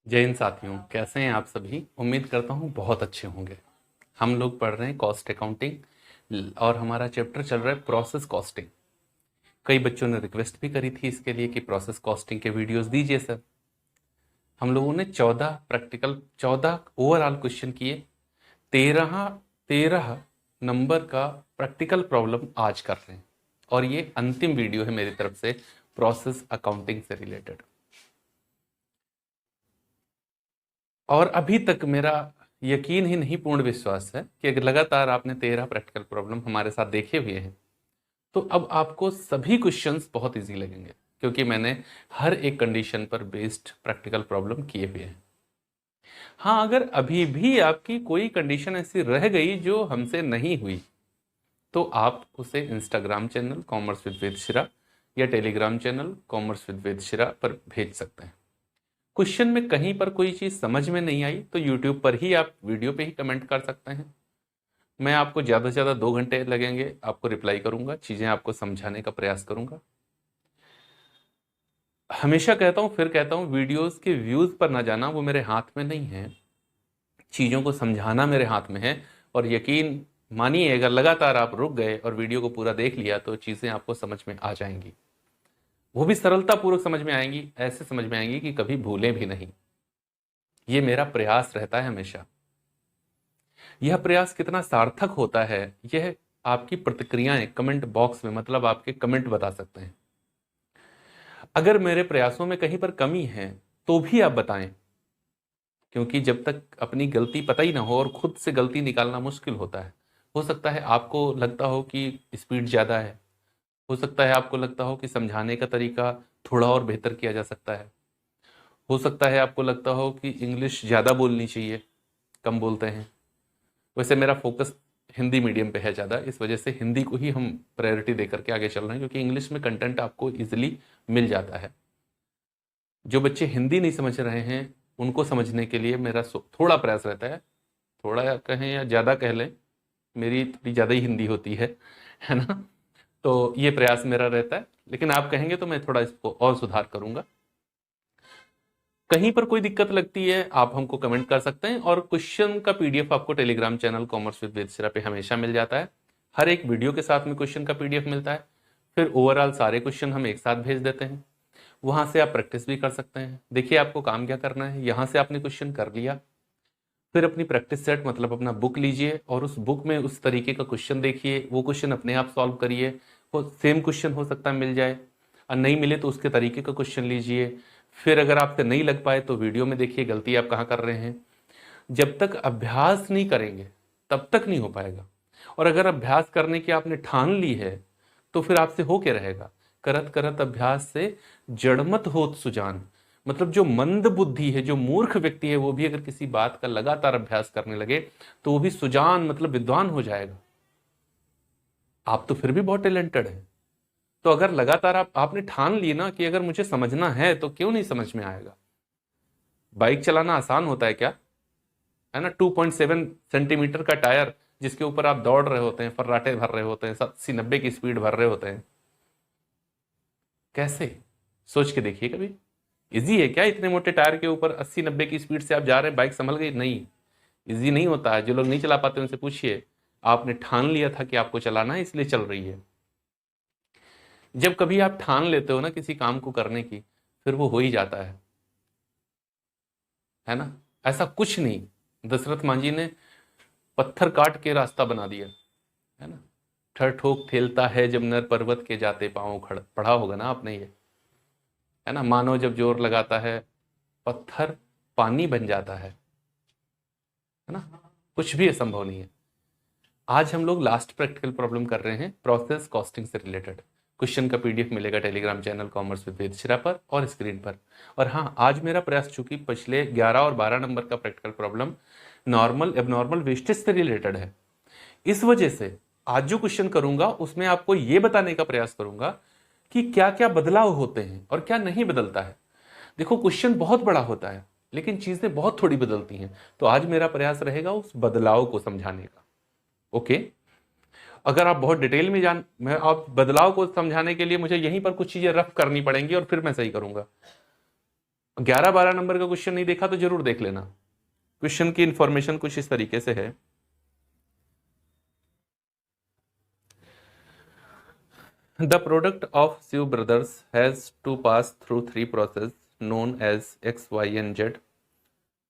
जय हिंद साथियों, कैसे हैं आप सभी। उम्मीद करता हूँ बहुत अच्छे होंगे। हम लोग पढ़ रहे हैं कॉस्ट अकाउंटिंग और हमारा चैप्टर चल रहा है प्रोसेस कॉस्टिंग। कई बच्चों ने रिक्वेस्ट भी करी थी इसके लिए कि प्रोसेस कॉस्टिंग के वीडियोस दीजिए सर। हम लोगों ने 14 ओवरऑल क्वेश्चन किए। 13 नंबर का प्रैक्टिकल प्रॉब्लम आज कर रहे हैं और ये अंतिम वीडियो है मेरी तरफ से प्रोसेस अकाउंटिंग से रिलेटेड। और अभी तक मेरा यकीन ही नहीं, पूर्ण विश्वास है कि अगर लगातार आपने 13 प्रैक्टिकल प्रॉब्लम हमारे साथ देखे हुए हैं तो अब आपको सभी क्वेश्चंस बहुत इजी लगेंगे, क्योंकि मैंने हर एक कंडीशन पर बेस्ड प्रैक्टिकल प्रॉब्लम किए हुए हैं। हाँ, अगर अभी भी आपकी कोई कंडीशन ऐसी रह गई जो हमसे नहीं हुई तो आप उसे इंस्टाग्राम चैनल कॉमर्स विद वेद शिरा या टेलीग्राम चैनल कॉमर्स विद वेद शिरा पर भेज सकते हैं। क्वेश्चन में कहीं पर कोई चीज समझ में नहीं आई तो यूट्यूब पर ही आप वीडियो पे ही कमेंट कर सकते हैं। मैं आपको ज्यादा से ज्यादा 2 घंटे लगेंगे, आपको रिप्लाई करूंगा, चीजें आपको समझाने का प्रयास करूंगा। हमेशा कहता हूं, फिर कहता हूं, वीडियोस के व्यूज पर ना जाना वो मेरे हाथ में नहीं है, चीजों को समझाना मेरे हाथ में है। और यकीन मानिए, अगर लगातार आप रुक गए और वीडियो को पूरा देख लिया तो चीजें आपको समझ में आ जाएंगी। वो भी सरलता पूर्वक समझ में आएंगी, ऐसे समझ में आएंगी कि कभी भूलें भी नहीं। ये मेरा प्रयास रहता है हमेशा। यह प्रयास कितना सार्थक होता है यह आपकी प्रतिक्रियाएं कमेंट बॉक्स में, मतलब आपके कमेंट बता सकते हैं। अगर मेरे प्रयासों में कहीं पर कमी है तो भी आप बताएं, क्योंकि जब तक अपनी गलती पता ही ना हो और खुद से गलती निकालना मुश्किल होता है। हो सकता है आपको लगता हो कि स्पीड ज़्यादा है, हो सकता है आपको लगता हो कि समझाने का तरीका थोड़ा और बेहतर किया जा सकता है, हो सकता है आपको लगता हो कि इंग्लिश ज़्यादा बोलनी चाहिए, कम बोलते हैं। वैसे मेरा फोकस हिंदी मीडियम पे है ज़्यादा, इस वजह से हिंदी को ही हम प्रायोरिटी देकर के आगे चल रहे हैं, क्योंकि इंग्लिश में कंटेंट आपको इजीली मिल जाता है। जो बच्चे हिंदी नहीं समझ रहे हैं उनको समझने के लिए मेरा थोड़ा प्रयास रहता है। थोड़ा कहें या ज़्यादा कह लें, मेरी थोड़ी ज़्यादा ही हिंदी होती है ना। तो ये प्रयास मेरा रहता है, लेकिन आप कहेंगे तो मैं थोड़ा इसको और सुधार करूंगा। कहीं पर कोई दिक्कत लगती है आप हमको कमेंट कर सकते हैं, और क्वेश्चन का पीडीएफ आपको Telegram channel commerce with Vedashira पे हमेशा मिल जाता है। हर एक वीडियो के साथ में क्वेश्चन का पीडीएफ मिलता है। फिर ओवरऑल सारे क्वेश्चन हम एक साथ भेज देते हैं, वहां से आप प्रैक्टिस भी कर सकते हैं। देखिए आपको काम क्या करना है, यहाँ से आपने क्वेश्चन कर लिया, फिर अपनी प्रैक्टिस सेट मतलब अपना बुक लीजिए और उस बुक में उस तरीके का क्वेश्चन देखिए, वो क्वेश्चन अपने आप सॉल्व करिए। वो सेम क्वेश्चन हो सकता है मिल जाए, और नहीं मिले तो उसके तरीके का क्वेश्चन लीजिए। फिर अगर आपसे नहीं लग पाए तो वीडियो में देखिए गलती आप कहाँ कर रहे हैं। जब तक अभ्यास नहीं करेंगे तब तक नहीं हो पाएगा। और अगर अभ्यास करने की आपने ठान ली है तो फिर आपसे हो क्या रहेगा। करत करत अभ्यास से जड़मत होत सुजान, मतलब जो मंद बुद्धि है, जो मूर्ख व्यक्ति है, वो भी अगर किसी बात का लगातार अभ्यास करने लगे तो वो भी सुजान मतलब विद्वान हो जाएगा। आप तो फिर भी बहुत टैलेंटेड हैं। तो अगर लगातार आपने ठान ली ना कि अगर मुझे समझना है तो क्यों नहीं समझ में आएगा। बाइक चलाना आसान होता है क्या, है ना। 2.7 सेंटीमीटर का टायर जिसके ऊपर आप दौड़ रहे होते हैं, फर्राटे भर रहे होते हैं, 80-90 की स्पीड भर रहे होते हैं, कैसे, सोच के देखिए कभी। इजी है क्या इतने मोटे टायर के ऊपर 80-90 की स्पीड से आप जा रहे हैं, बाइक संभल गई? नहीं, इजी नहीं होता है। जो लोग नहीं चला पाते उनसे पूछिए। आपने ठान लिया था कि आपको चलाना है इसलिए चल रही है। जब कभी आप ठान लेते हो ना किसी काम को करने की, फिर वो हो ही जाता है ना। ऐसा कुछ नहीं, दशरथ मांझी ने पत्थर काट के रास्ता बना दिया, है ना। ठर ठोक ठेलता है जब नर पर्वत के जाते पांव खड़, पढ़ा होगा ना आपने ये, है ना। मानव जब जोर लगाता है पत्थर पानी बन जाता है ना। कुछ भी असंभव नहीं है। आज हम लोग लास्ट प्रैक्टिकल प्रॉब्लम कर रहे हैं प्रोसेस कॉस्टिंग से रिलेटेड। क्वेश्चन का पीडीएफ मिलेगा Telegram channel commerce with Vedashira पर और स्क्रीन पर। और हाँ, आज मेरा प्रयास, चूंकि पिछले 11 और 12 नंबर का practical problem normal abnormal wastage से रिलेटेड है, इस वजह से आज जो क्वेश्चन करूंगा उसमें आपको यह बताने का प्रयास करूंगा कि क्या क्या बदलाव होते हैं और क्या नहीं बदलता है। देखो, क्वेश्चन बहुत बड़ा होता है लेकिन चीजें बहुत थोड़ी बदलती हैं। तो आज मेरा प्रयास रहेगा उस बदलाव को समझाने का। ओके। अगर आप बहुत डिटेल में मैं आप बदलाव को समझाने के लिए मुझे यहीं पर कुछ चीजें रफ करनी पड़ेंगी और फिर मैं सही करूंगा। 11-12 नंबर का क्वेश्चन नहीं देखा तो जरूर देख लेना। क्वेश्चन की इंफॉर्मेशन कुछ इस तरीके से है। The product of Shiv brothers has to pass through three processes known as X, Y, and Z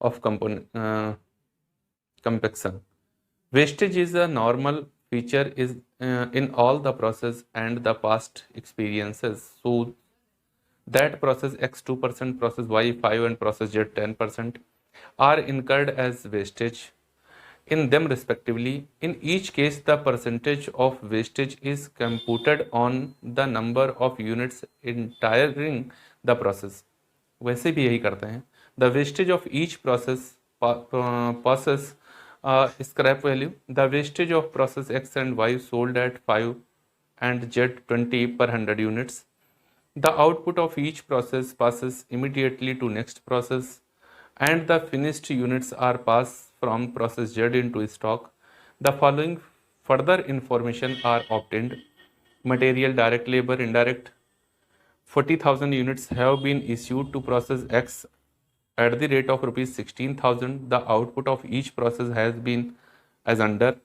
of compaction. Wastage is a normal feature is in all the process and the past experiences. So that process X 2%, process Y 5, and process Z 10% are incurred as wastage in them respectively. In each case, the percentage of wastage is computed on the number of units entering the process. वैसे भी यही करते हैं। The wastage of each process scrap value. The wastage of process X and Y sold at 5 and Z 20 per 100 units. The output of each process passes immediately to next process and the finished units are passed from process Z into stock. The following further information are obtained. Material, direct labor, indirect. 40,000 units have been issued to process X at the rate of rupees 16,000. The output of each process has been as under.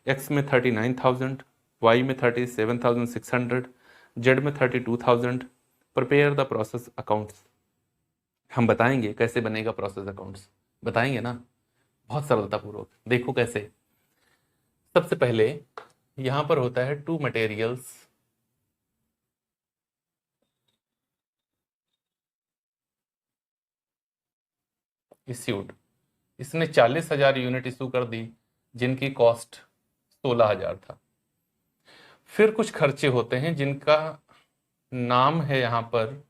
X में 39,000, Y में 37,600, Z में 32,000. Prepare the process accounts. हम बताएंगे कैसे बनेगा process accounts, बताएंगे ना, बहुत सरलतापूर्वक। देखो कैसे। सबसे पहले यहां पर होता है टू मटेरियल्स इश्यूड। इसने 40,000 यूनिट इशू कर दी जिनकी कॉस्ट 16,000 था। फिर कुछ खर्चे होते हैं जिनका नाम है यहां पर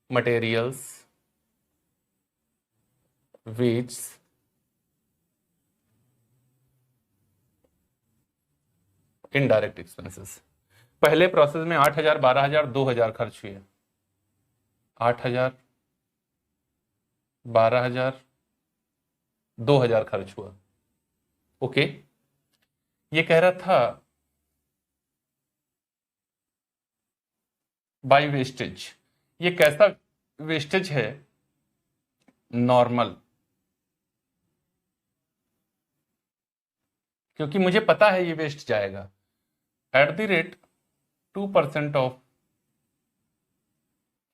मटेरियल्स, वेज, इनडायरेक्ट एक्सपेंसेस। पहले प्रोसेस में 8,000, 12,000, 2,000 खर्च हुए। 8,000, 12,000, 2,000 खर्च हुआ। ओके, ये कह रहा था बाय वेस्टेज। ये कैसा वेस्टेज है? नॉर्मल, क्योंकि मुझे पता है ये वेस्ट जाएगा। At the rate 2% of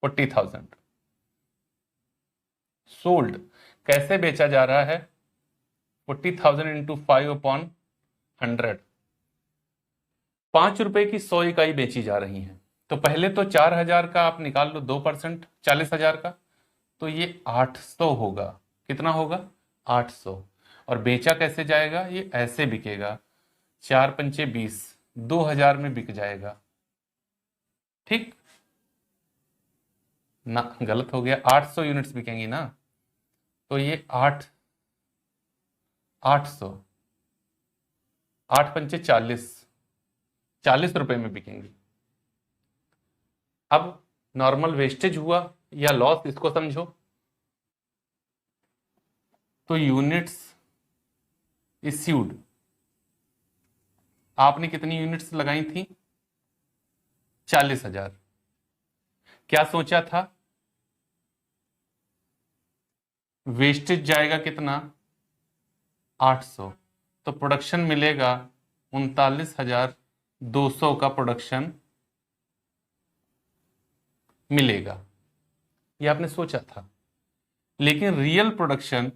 40,000 sold. कैसे बेचा जा रहा है? 40,000 इंटू 5/100। 5 रुपए की 100 इकाई बेची जा रही है। तो पहले तो 4,000 का आप निकाल लो, 2%, 40,000 का, तो ये 800 होगा। कितना होगा? 800। और बेचा कैसे जाएगा? ये ऐसे बिकेगा, 4 पंचे 20, 2,000 में बिक जाएगा। ठीक ना? गलत हो गया, 800 यूनिट्स बिकेंगी ना, तो ये 800, 8 पंचे 40, 40 रुपए में बिकेंगी। अब नॉर्मल वेस्टेज हुआ या लॉस, इसको समझो। तो यूनिट्स इश्यूड, आपने कितनी यूनिट्स लगाई थी? 40,000। क्या सोचा था? वेस्टेज जाएगा कितना? 800। तो प्रोडक्शन मिलेगा 39,200 का प्रोडक्शन मिलेगा, ये आपने सोचा था। लेकिन रियल प्रोडक्शन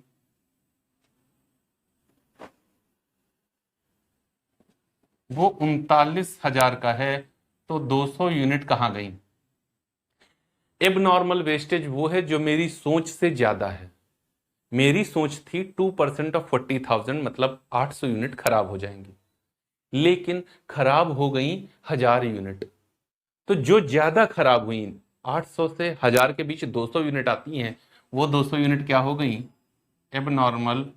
वो 39,000 का है, तो 200 यूनिट कहां गई? एबनॉर्मल वेस्टेज वो है जो मेरी सोच से ज्यादा है। मेरी सोच थी 2% ऑफ 40,000 मतलब 800 यूनिट खराब हो जाएंगी, लेकिन खराब हो गई 1,000 यूनिट। तो जो ज्यादा खराब हुई, 800 से 1,000 के बीच 200 यूनिट आती हैं, वो 200 यूनिट क्या हो गई? एबनॉर्मल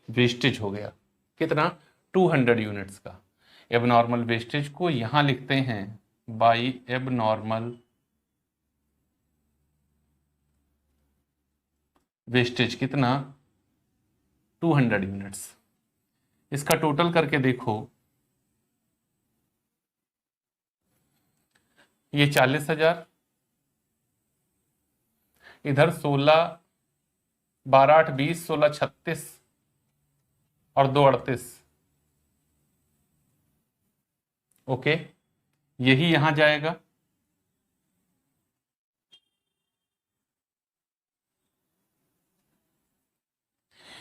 वेस्टेज हो गया। कितना? 200 यूनिट्स का। एबनॉर्मल वेस्टेज को यहां लिखते हैं बाई एबनॉर्मल वेस्टेज। कितना? 200 यूनिट्स। इसका टोटल करके देखो, ये 40,000, इधर 16, 12 8 20, 16 36 और 2 38। ओके, यही यहां जाएगा।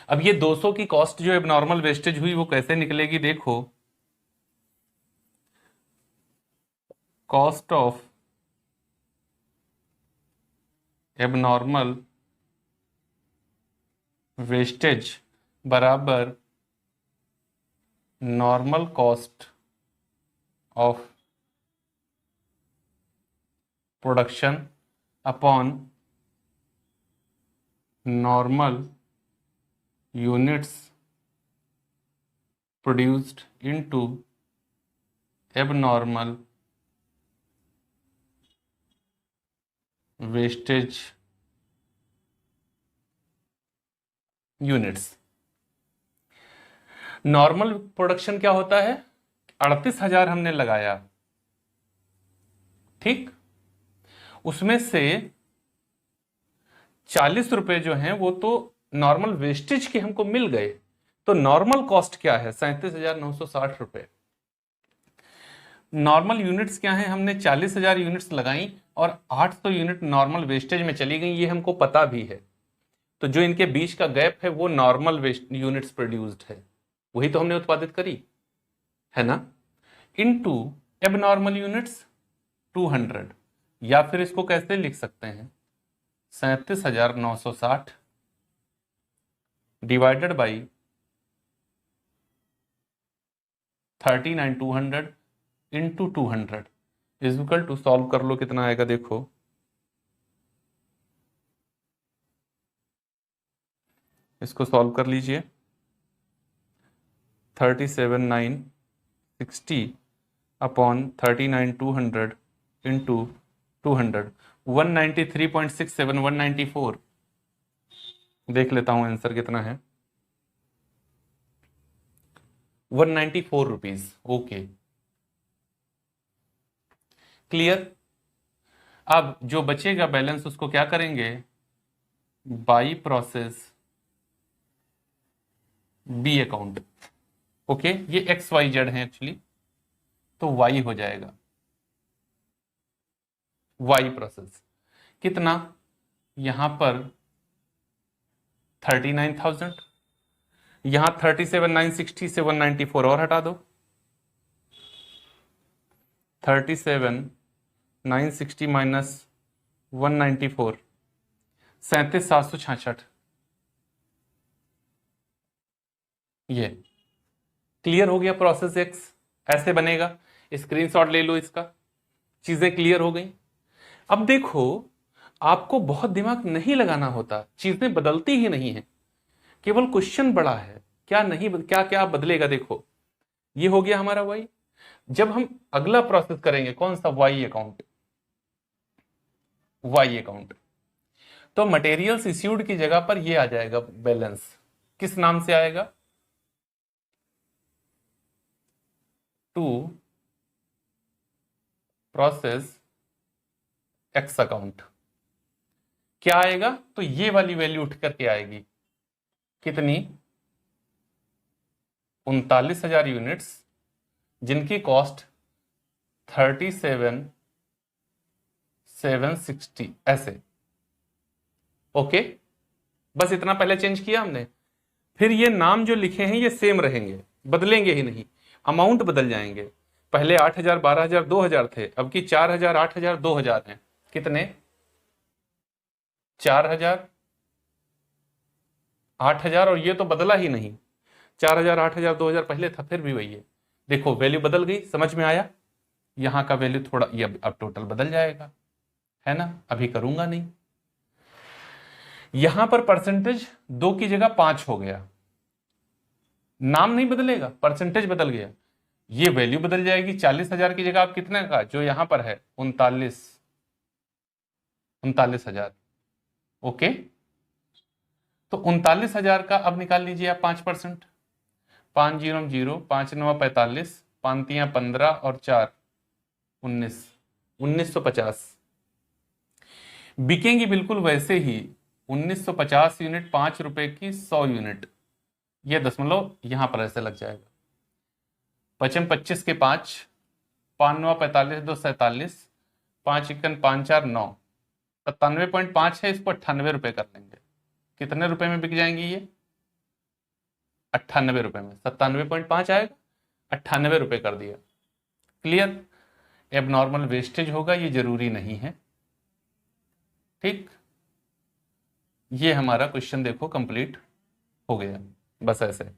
अब ये 200 की कॉस्ट जो एबनॉर्मल वेस्टेज हुई वो कैसे निकलेगी, देखो। कॉस्ट ऑफ एबनॉर्मल वेस्टेज बराबर normal cost of production upon normal units produced into abnormal wastage units. Normal production क्या होता है, 38,000 हमने लगाया, ठीक। उसमें से 40 रुपए जो हैं वो तो नॉर्मल वेस्टेज के हमको मिल गए, तो नॉर्मल कॉस्ट क्या है, 37,960 रुपए। नॉर्मल यूनिट्स क्या है, हमने 40,000 यूनिट्स लगाई और 800 यूनिट नॉर्मल वेस्टेज में चली गई, ये हमको पता भी है। तो जो इनके बीच का गैप है वो नॉर्मल वेस्ट यूनिट्स प्रोड्यूस्ड है, वही तो हमने उत्पादित करी है ना, इनटू एबनॉर्मल यूनिट्स 200, या फिर इसको कैसे लिख सकते हैं, 37,960 divided by 39,200 into 200 is equal to, solve कर लो कितना आएगा, देखो। इसको सॉल्व कर लीजिए, 37,960 अपॉन 39,200 इंटू 200, 193.67, 194। देख लेता हूं आंसर कितना है, 194 रुपीज। Okay, clear. अब जो बचेगा बैलेंस उसको क्या करेंगे, by process B account. Okay, ये XYZ है एक्चुअली, तो Y हो जाएगा, Y प्रोसेस कितना, यहां पर 39,000, यहां 37,960 से 194 और हटा दो, 37,960 माइनस 194, 37,766। ये क्लियर हो गया, प्रोसेस X ऐसे बनेगा, स्क्रीनशॉट ले लो इसका, चीजें क्लियर हो गई। अब देखो, आपको बहुत दिमाग नहीं लगाना होता, चीजें बदलती ही नहीं है, केवल क्वेश्चन बड़ा है, क्या नहीं क्या क्या बदलेगा। देखो, ये हो गया हमारा Y। जब हम अगला प्रोसेस करेंगे, कौन सा, Y अकाउंट, Y अकाउंट, तो मटेरियल्स इश्यूड की जगह पर ये आ जाएगा बैलेंस, किस नाम से आएगा, टू प्रोसेस X अकाउंट। क्या आएगा, तो ये वाली वैल्यू उठ करके आएगी, कितनी, 39,000 यूनिट्स जिनकी कॉस्ट 37,760 ऐसे। ओके, बस इतना पहले चेंज किया हमने, फिर ये नाम जो लिखे हैं ये सेम रहेंगे, बदलेंगे ही नहीं, अमाउंट बदल जाएंगे। पहले 8,000, 12,000, 2,000 थे, अब की 4,000, 8,000, 2,000 हैं, कितने, 4,000, 8,000, और ये तो बदला ही नहीं, 4,000, 8,000, 2,000 पहले था, फिर भी वही है। देखो वैल्यू बदल गई, समझ में आया, यहां का वैल्यू थोड़ा, ये अब टोटल बदल जाएगा, है ना, अभी करूंगा नहीं। यहां पर परसेंटेज 2 की जगह 5 हो गया, नाम नहीं बदलेगा, परसेंटेज बदल गया, ये वैल्यू बदल जाएगी, 40,000 की जगह आप कितने का, जो यहां पर है 39,000। ओके, तो 39,000 का अब निकाल लीजिए आप 5%, 5 0 0, 5 9 45, 5 3 15 और 4 19, 1950। बिकेंगी बिल्कुल वैसे ही 1950 यूनिट, 5 रुपए की 100 यूनिट। ये दशमलव यहां पर ऐसे लग जाएगा। पचम 25 के 5, 5 9 45 2 47, 5 1 5 4 9, 97.5 है, इसको 98 रुपए कर लेंगे। कितने रुपए में बिक जाएंगी ये? 98 रुपए में। 97.5 आएगा, 98 रुपए कर दिया। क्लियर? एबनॉर्मल वेस्टेज होगा, ये जरूरी नहीं है। ठीक, ये हमारा क्वेश्चन देखो कंप्लीट हो गया, बस ऐसे।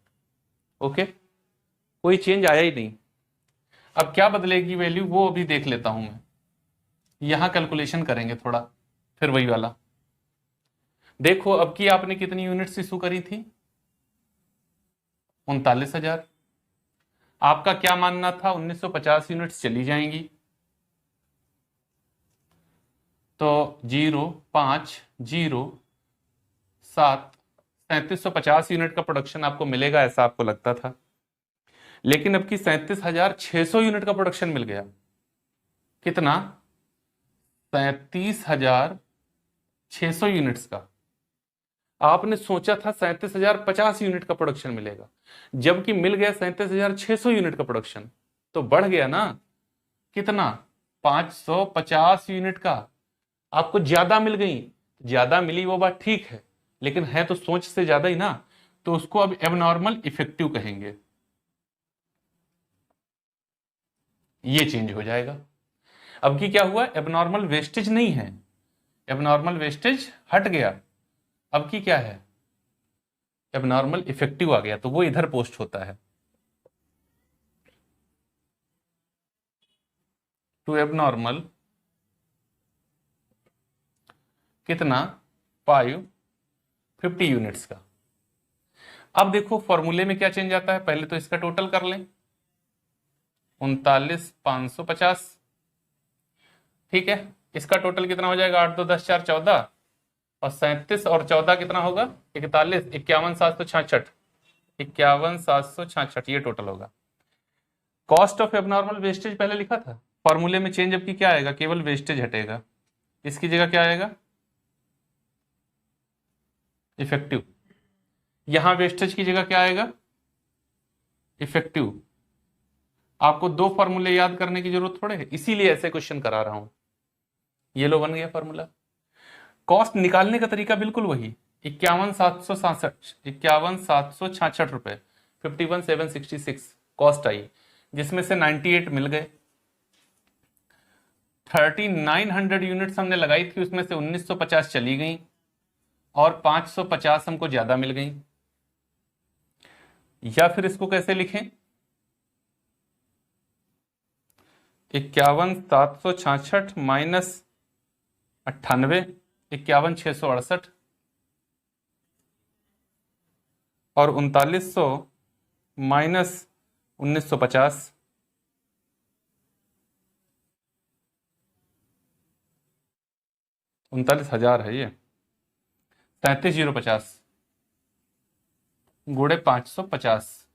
ओके, कोई चेंज आया ही नहीं। अब क्या बदलेगी वैल्यू वो अभी देख लेता हूं मैं। यहां कैलकुलेशन करेंगे थोड़ा, फिर वही वाला। देखो अब की आपने कितनी यूनिट्स इशू करी थी? 39,000। आपका क्या मानना था? 1950 यूनिट्स चली जाएंगी। तो 0 5 0 7 3750 यूनिट का प्रोडक्शन आपको मिलेगा, ऐसा आपको लगता था। लेकिन अब की 37,600 यूनिट का प्रोडक्शन मिल गया। कितना? 37,600 यूनिट्स का। आपने सोचा था 37,050 यूनिट का प्रोडक्शन मिलेगा, जबकि मिल गया 37,600 यूनिट का प्रोडक्शन। तो बढ़ गया ना? कितना? 550 यूनिट का आपको ज्यादा मिल गई। ज्यादा मिली वो बात ठीक है, लेकिन है तो सोच से ज्यादा ही ना, तो उसको अब एबनॉर्मल इफेक्टिव कहेंगे। ये चेंज हो जाएगा। अब की क्या हुआ? एबनॉर्मल वेस्टेज नहीं है, एबनॉर्मल वेस्टेज हट गया। अब की क्या है? एबनॉर्मल इफेक्टिव आ गया, तो वो इधर पोस्ट होता है। टू एबनॉर्मल कितना? 550 यूनिट्स का। अब देखो फॉर्मूले में क्या चेंज आता है, पहले तो इसका टोटल कर लें। 39,550, ठीक है। इसका टोटल कितना हो जाएगा? 8 2 10 4 14, और 37 और 14 कितना होगा? 41, 51,766, 51,766, ये टोटल होगा। कॉस्ट ऑफ एबनॉर्मल वेस्टेज पहले लिखा था, फॉर्मूले में चेंज अब की क्या आएगा? केवल वेस्टेज हटेगा, इसकी जगह क्या आएगा? इफेक्टिव। यहां वेस्टेज की जगह क्या आएगा? इफेक्टिव। आपको दो फॉर्मूले याद करने की जरूरत थोड़े है, इसीलिए ऐसे क्वेश्चन करा रहा हूं। ये लो बन गया फॉर्मूला। कॉस्ट निकालने का तरीका बिल्कुल वही, 51,766 रुपए, 51,766 कॉस्ट आई, जिसमें से 98 मिल गए। 3900 यूनिट्स हमने लगाई थी, उसमें से 1950 चली गई, और 550 हमको ज्यादा मिल गई। या फिर इसको कैसे लिखें? 51,766 माइनस 98, 51,668, और 3900 माइनस 1950, 39,000 है ये। 37,050 गुणे 550,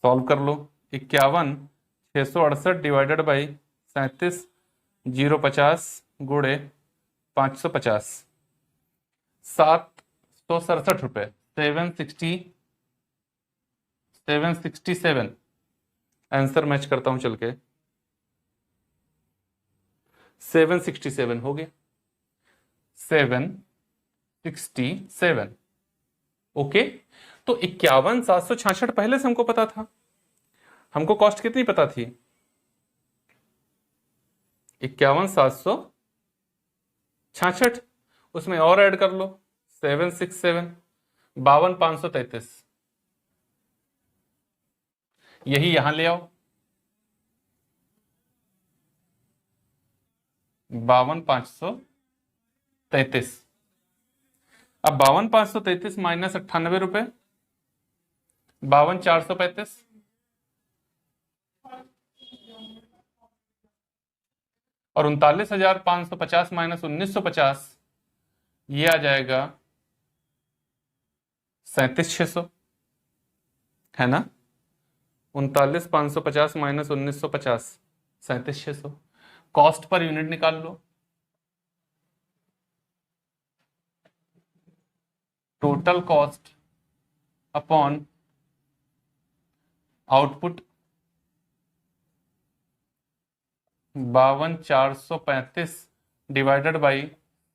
सॉल्व कर लो। 51,668 डिवाइडेड बाई 37,050 गुणे 550, 767 रुपए, 767। आंसर मैच करता हूं चल के, 767 हो गया, 767। ओके, तो 51,766 पहले से हमको पता था। हमको कॉस्ट कितनी पता थी? 51,766, उसमें और ऐड कर लो 767, 52,533, यही यहां ले आओ, 52,533। अब 52,533 माइनस 98 रुपए, 52,435, और 39,550 माइनस 1,950, ये आ जाएगा 37,600, है ना? 39,550 माइनस 1,950, 37,600। कॉस्ट पर यूनिट निकाल लो, total cost upon output 52,435 divided by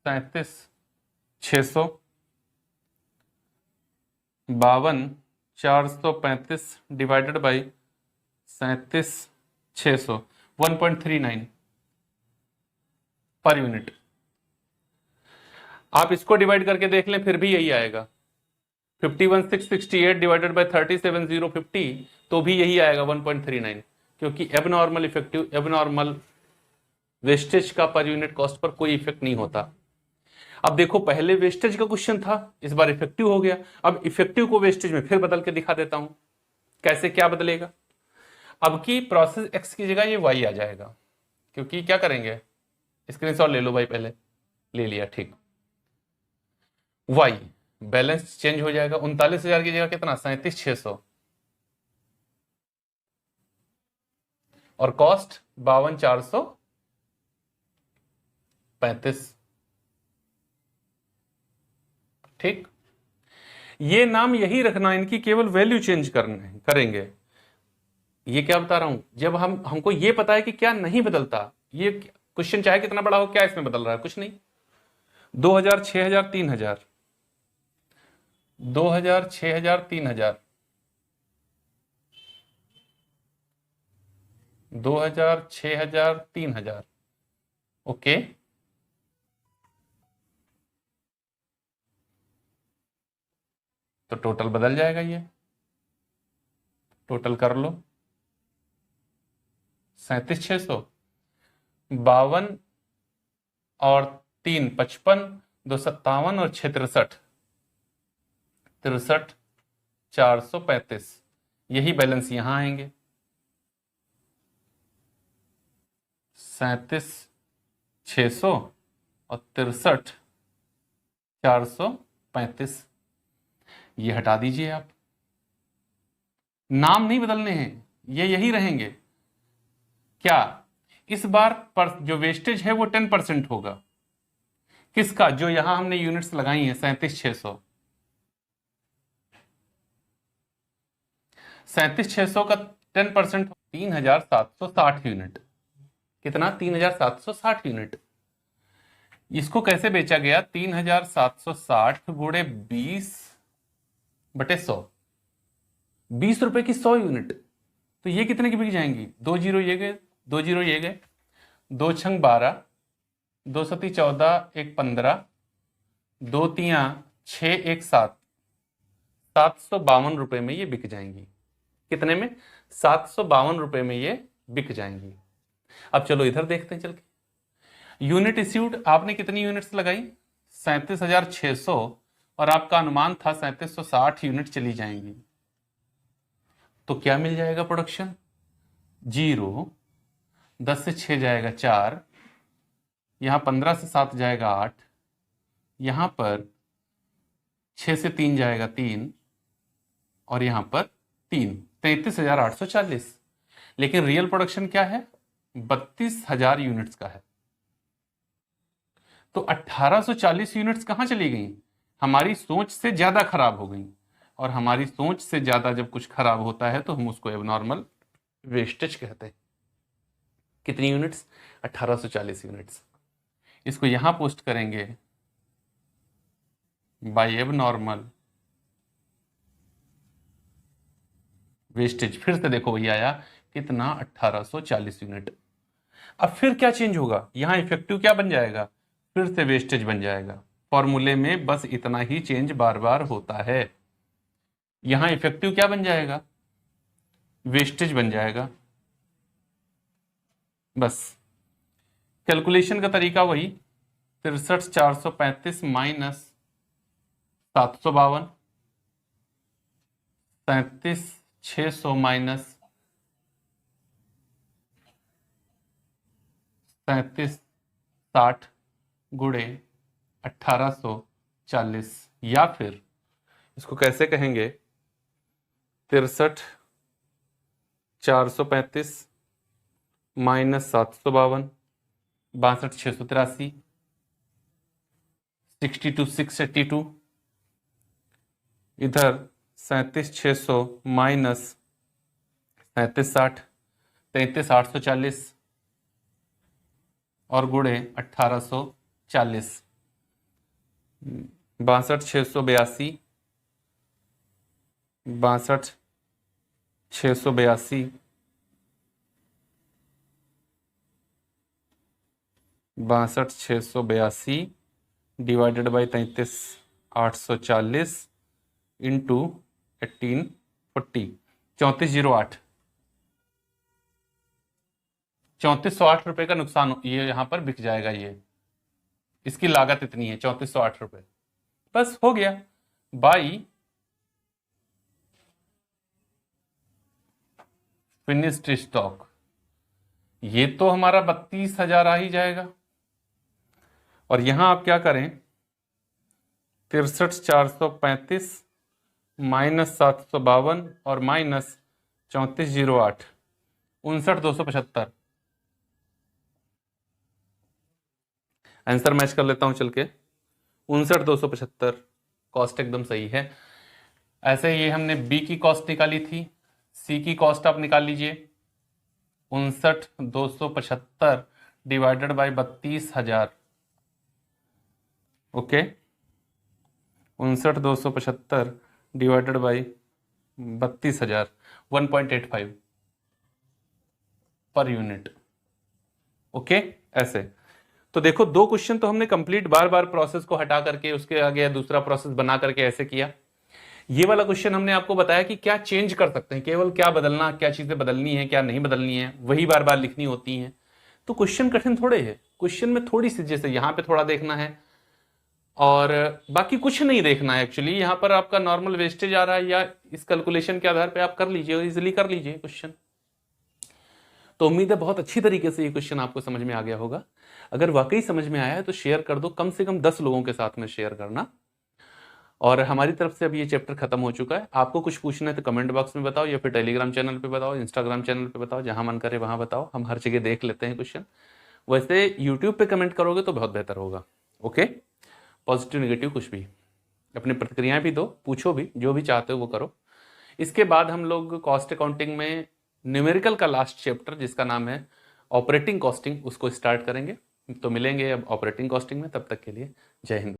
37,600। 52,435 divided by 37,600 1.39 per unit. आप इसको डिवाइड करके देख लें फिर भी यही आएगा। 51,668 डिवाइडेड बाई 37,050 तो भी यही आएगा 1.39, क्योंकि एबनॉर्मल इफेक्टिव एबनॉर्मल वेस्टेज का पर यूनिट कॉस्ट पर कोई इफेक्ट नहीं होता। अब देखो पहले वेस्टेज का क्वेश्चन था, इस बार इफेक्टिव हो गया। अब इफेक्टिव को वेस्टेज में फिर बदल के दिखा देता हूं कैसे क्या बदलेगा। अब की प्रोसेस एक्स की जगह ये वाई आ जाएगा, क्योंकि क्या करेंगे, स्क्रीनशॉट ले लो भाई, पहले ले लिया, ठीक। वाई बैलेंस चेंज हो जाएगा, 39,000 की जगह कितना, 37,600, और कॉस्ट 52,435। ठीक, ये नाम यही रखना, इनकी केवल वैल्यू चेंज करेंगे। ये क्या बता रहा हूं, जब हमको ये पता है कि क्या नहीं बदलता, ये क्वेश्चन चाहे कितना बड़ा हो, क्या इसमें बदल रहा है, कुछ नहीं। 2,000, 6,000, 3,000, 2,000, 6,000, 3,000, 2,000, 6,000, 3,000, ओके। तो टोटल बदल जाएगा, ये टोटल कर लो, 37,600, 52 और 3 55, 2 57 और 6 63, 63,435, यही बैलेंस यहां आएंगे। 37,600 और 63,435, ये हटा दीजिए आप, नाम नहीं बदलने हैं, ये यही रहेंगे। क्या इस बार पर जो वेस्टेज है वो 10% होगा, किसका, जो यहां हमने यूनिट्स लगाई हैं 37,600, 37,600 का 10% 3,760 यूनिट। कितना, 3,760 यूनिट। इसको कैसे बेचा गया, 3,760 गुणे 20/100, 20 रुपए की 100 यूनिट। तो ये कितने की बिक जाएंगी, 2 जीरो ये गए, 2 जीरो ये गए, 2 छंग 12, 2 सती 14, 1 15, 2 तियां 6, 1 7, 752 रुपए में ये बिक जाएंगी। कितने में, 752 रुपए में ये बिक जाएंगी। अब चलो इधर देखते हैं चल के। यूनिट इश्यूड आपने कितनी यूनिट्स लगाई, 37,600, और आपका अनुमान था 3760 यूनिट चली जाएंगी। तो क्या मिल जाएगा प्रोडक्शन, 0, 10 से 6 जाएगा 4, यहां 15 से 7 जाएगा 8, यहां पर 6 से 3 जाएगा 3, और यहां पर 3, 33,840। लेकिन रियल प्रोडक्शन क्या है, 32,000 यूनिट्स का है। तो 1,840 यूनिट्स कहां चली गई, हमारी सोच से ज्यादा खराब हो गई। और हमारी सोच से ज्यादा जब कुछ खराब होता है तो हम उसको एबनॉर्मल वेस्टेज कहते हैं। कितनी यूनिट्स, 1,840 यूनिट्स। इसको यहां पोस्ट करेंगे बाय एबनॉर्मल वेस्टेज। फिर से देखो वही आया कितना, 1,840 यूनिट। अब फिर क्या चेंज होगा, यहां इफेक्टिव क्या बन जाएगा, फिर से वेस्टेज बन जाएगा। फॉर्मूले में बस इतना ही चेंज बार बार होता है। यहां इफेक्टिव क्या बन जाएगा, वेस्टेज बन जाएगा। बस कैलकुलेशन का तरीका वही, 63,435 माइनस 752, 37,600 माइनस 3760 गुणे 1,840, या फिर इसको कैसे कहेंगे, 63,435 माइनस 752, 62,683, 62,682, इधर 37,600 माइनस 3760, 33,840 और गुणे 1,840, 62,682, 62,682, 62,682 डिवाइडेड बाई 33,840 इंटू 1840, 3408, 3408 रुपये का नुकसान ये यहां पर बिक जाएगा। ये इसकी लागत इतनी है 3408 रुपये। बस हो गया। बाई फिनिश्ड स्टॉक, ये तो हमारा 32,000 आ ही जाएगा। और यहां आप क्या करें, 63,435 माइनस 752 और माइनस 3408, 59,275। आंसर मैच कर लेता हूं चल के, 59,275 कॉस्ट एकदम सही है। ऐसे ही हमने बी की कॉस्ट निकाली थी, सी की कॉस्ट आप निकाल लीजिए, 59,275 divided by 32,000। Okay, 59,275 divided by 32,000, 1.85 per unit. Okay, ऐसे तो देखो दो क्वेश्चन तो हमने कंप्लीट बार बार प्रोसेस को हटा करके उसके आगे दूसरा प्रोसेस बना करके ऐसे किया। ये वाला क्वेश्चन हमने आपको बताया कि क्या चेंज कर सकते हैं, केवल क्या बदलना, क्या चीजें बदलनी है क्या नहीं बदलनी है, वही बार बार लिखनी होती हैं। तो क्वेश्चन कठिन थोड़े है, क्वेश्चन में थोड़ी सी जैसे यहां पे थोड़ा देखना है और बाकी कुछ नहीं देखना है। एक्चुअली यहां पर आपका नॉर्मल वेस्टेज आ रहा है या इस कैलकुलेशन के आधार पर आप कर लीजिए, इजिली कर लीजिए क्वेश्चन। तो उम्मीद है बहुत अच्छी तरीके से ये क्वेश्चन आपको समझ में आ गया होगा। अगर वाकई समझ में आया है तो शेयर कर दो, कम से कम 10 लोगों के साथ में शेयर करना। और हमारी तरफ से अब ये चैप्टर खत्म हो चुका है। आपको कुछ पूछना है तो कमेंट बॉक्स में बताओ या फिर टेलीग्राम चैनल पे बताओ, इंस्टाग्राम चैनल पे बताओ, जहां मन करे वहां बताओ, हम हर जगह देख लेते हैं क्वेश्चन। वैसे यूट्यूब पे कमेंट करोगे तो बहुत बेहतर होगा। ओके, पॉजिटिव नेगेटिव कुछ भी, अपनी प्रतिक्रियाएं भी दो, पूछो भी, जो भी चाहते हो वो करो। इसके बाद हम लोग कॉस्ट अकाउंटिंग में न्यूमेरिकल का लास्ट चैप्टर जिसका नाम है ऑपरेटिंग कॉस्टिंग, उसको स्टार्ट करेंगे। तो मिलेंगे अब ऑपरेटिंग कॉस्टिंग में, तब तक के लिए जय हिंद।